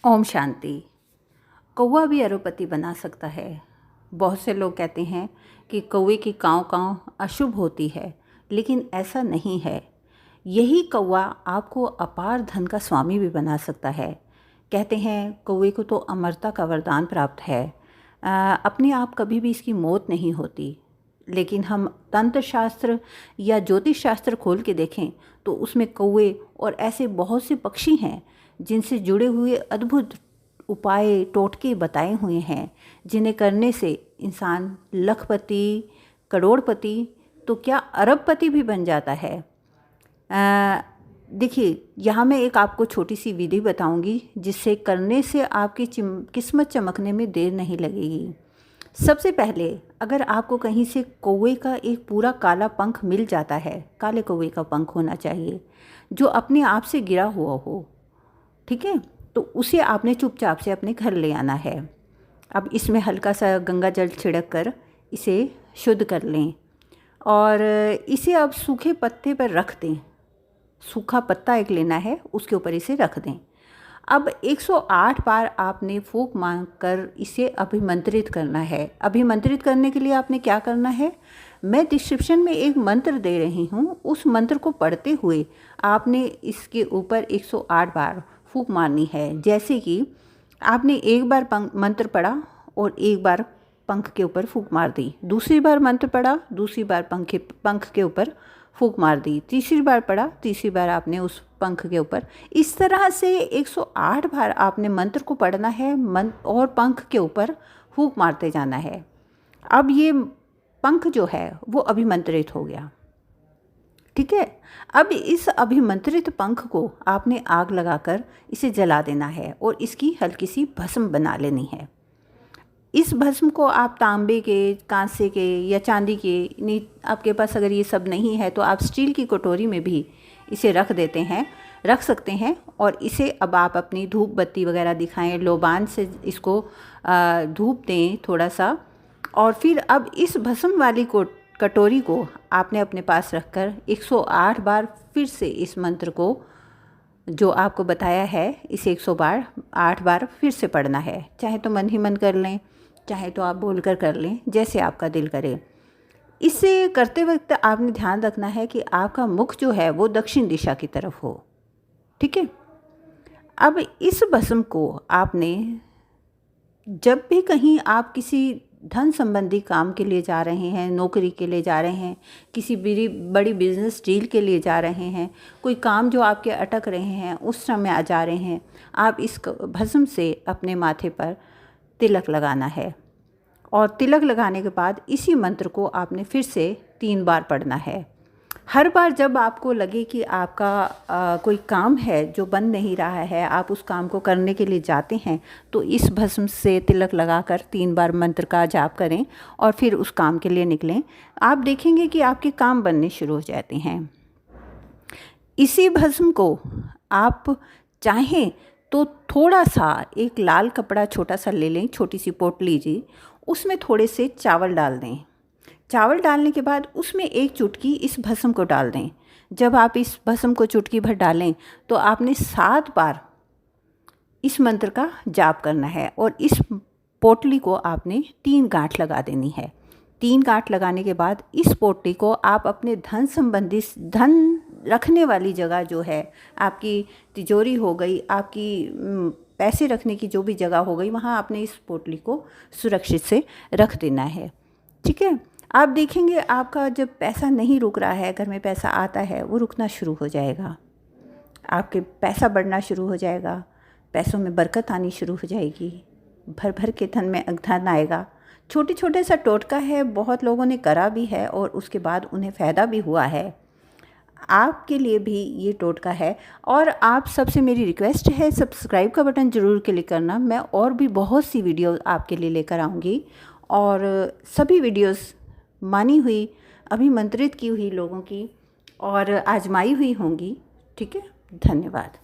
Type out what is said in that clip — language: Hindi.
ओम शांति। कौवा भी अरबपति बना सकता है। बहुत से लोग कहते हैं कि कौवे की काँव काँव अशुभ होती है, लेकिन ऐसा नहीं है। यही कौवा आपको अपार धन का स्वामी भी बना सकता है। कहते हैं कौवे को तो अमरता का वरदान प्राप्त है। अपने आप कभी भी इसकी मौत नहीं होती। लेकिन हम तंत्र शास्त्र या ज्योतिष शास्त्र खोल के देखें तो उसमें कौवे और ऐसे बहुत से पक्षी हैं जिनसे जुड़े हुए अद्भुत उपाय टोटके बताए हुए हैं, जिन्हें करने से इंसान लखपति, करोड़पति तो क्या अरबपति भी बन जाता है। देखिए, यहाँ मैं एक आपको छोटी सी विधि बताऊंगी जिससे करने से आपकी किस्मत चमकने में देर नहीं लगेगी। सबसे पहले अगर आपको कहीं से कौवे का एक पूरा काला पंख मिल जाता है, काले कौवे का पंख होना चाहिए जो अपने आप से गिरा हुआ हो, ठीक है, तो उसे आपने चुपचाप से अपने घर ले आना है। अब इसमें हल्का सा गंगा जल छिड़क कर इसे शुद्ध कर लें और इसे अब सूखे पत्ते पर रख दें। सूखा पत्ता एक लेना है, उसके ऊपर इसे रख दें। अब 108 बार आपने फूंक मार कर इसे अभिमंत्रित करना है। अभिमंत्रित करने के लिए आपने क्या करना है, मैं डिस्क्रिप्शन में एक मंत्र दे रही हूँ, उस मंत्र को पढ़ते हुए आपने इसके ऊपर 108 बार फूंक मारनी है। जैसे कि आपने एक बार मंत्र पढ़ा और एक बार पंख के ऊपर फूंक मार दी, दूसरी बार मंत्र पढ़ा, दूसरी बार पंख के ऊपर फूंक मार दी, तीसरी बार पढ़ा, तीसरी बार आपने उस पंख के ऊपर, इस तरह से 108 बार आपने मंत्र को पढ़ना है और पंख के ऊपर फूंक मारते जाना है। अब ये पंख जो है वो अभिमंत्रित हो गया, ठीक है। अब इस अभिमंत्रित पंख को आपने आग लगाकर इसे जला देना है और इसकी हल्की सी भस्म बना लेनी है। इस भस्म को आप तांबे के, कांसे के या चांदी के, नहीं आपके पास अगर ये सब नहीं है तो आप स्टील की कटोरी में भी इसे रख सकते हैं। और इसे अब आप अपनी धूप बत्ती वगैरह दिखाएं, लोबान से इसको धूप दें थोड़ा सा, और फिर अब इस भस्म वाली कटोरी को आपने अपने पास रखकर 108 बार फिर से इस मंत्र को जो आपको बताया है इसे 108 बार फिर से पढ़ना है। चाहे तो मन ही मन कर लें, चाहे तो आप बोलकर कर लें, जैसे आपका दिल करे। इसे करते वक्त आपने ध्यान रखना है कि आपका मुख जो है वो दक्षिण दिशा की तरफ हो, ठीक है। अब इस भस्म को आपने जब भी कहीं आप किसी धन संबंधी काम के लिए जा रहे हैं, नौकरी के लिए जा रहे हैं, किसी बड़ी बिजनेस डील के लिए जा रहे हैं, कोई काम जो आपके अटक रहे हैं उस समय जा रहे हैं, आप इस भस्म से अपने माथे पर तिलक लगाना है। और तिलक लगाने के बाद इसी मंत्र को आपने फिर से 3 बार पढ़ना है। हर बार जब आपको लगे कि आपका कोई काम है जो बन नहीं रहा है, आप उस काम को करने के लिए जाते हैं, तो इस भस्म से तिलक लगाकर 3 बार मंत्र का जाप करें और फिर उस काम के लिए निकलें। आप देखेंगे कि आपके काम बनने शुरू हो जाते हैं। इसी भस्म को आप चाहें तो थोड़ा सा एक लाल कपड़ा छोटा सा ले लें, छोटी सी पोटली जी, उसमें थोड़े से चावल डाल दें। चावल डालने के बाद उसमें एक चुटकी इस भस्म को डाल दें। जब आप इस भस्म को चुटकी भर डालें तो आपने 7 बार इस मंत्र का जाप करना है और इस पोटली को आपने 3 गांठ लगा देनी है। 3 गांठ लगाने के बाद इस पोटली को आप अपने धन संबंधी, धन रखने वाली जगह जो है, आपकी तिजोरी हो गई, आपकी पैसे रखने की जो भी जगह हो गई, वहाँ आपने इस पोटली को सुरक्षित से रख देना है, ठीक है। आप देखेंगे आपका जब पैसा नहीं रुक रहा है, घर में पैसा आता है, वो रुकना शुरू हो जाएगा, आपके पैसा बढ़ना शुरू हो जाएगा, पैसों में बरकत आनी शुरू हो जाएगी, भर भर के धन में धन आएगा। छोटे छोटे सा टोटका है, बहुत लोगों ने करा भी है और उसके बाद उन्हें फ़ायदा भी हुआ है। आपके लिए भी ये टोटका है। और आप सबसे मेरी रिक्वेस्ट है, सब्सक्राइब का बटन ज़रूर क्लिक करना। मैं और भी बहुत सी वीडियो आपके लिए लेकर आऊँगी और सभी वीडियोस मानी हुई, अभिमंत्रित की हुई लोगों की और आजमाई हुई होंगी, ठीक है। धन्यवाद।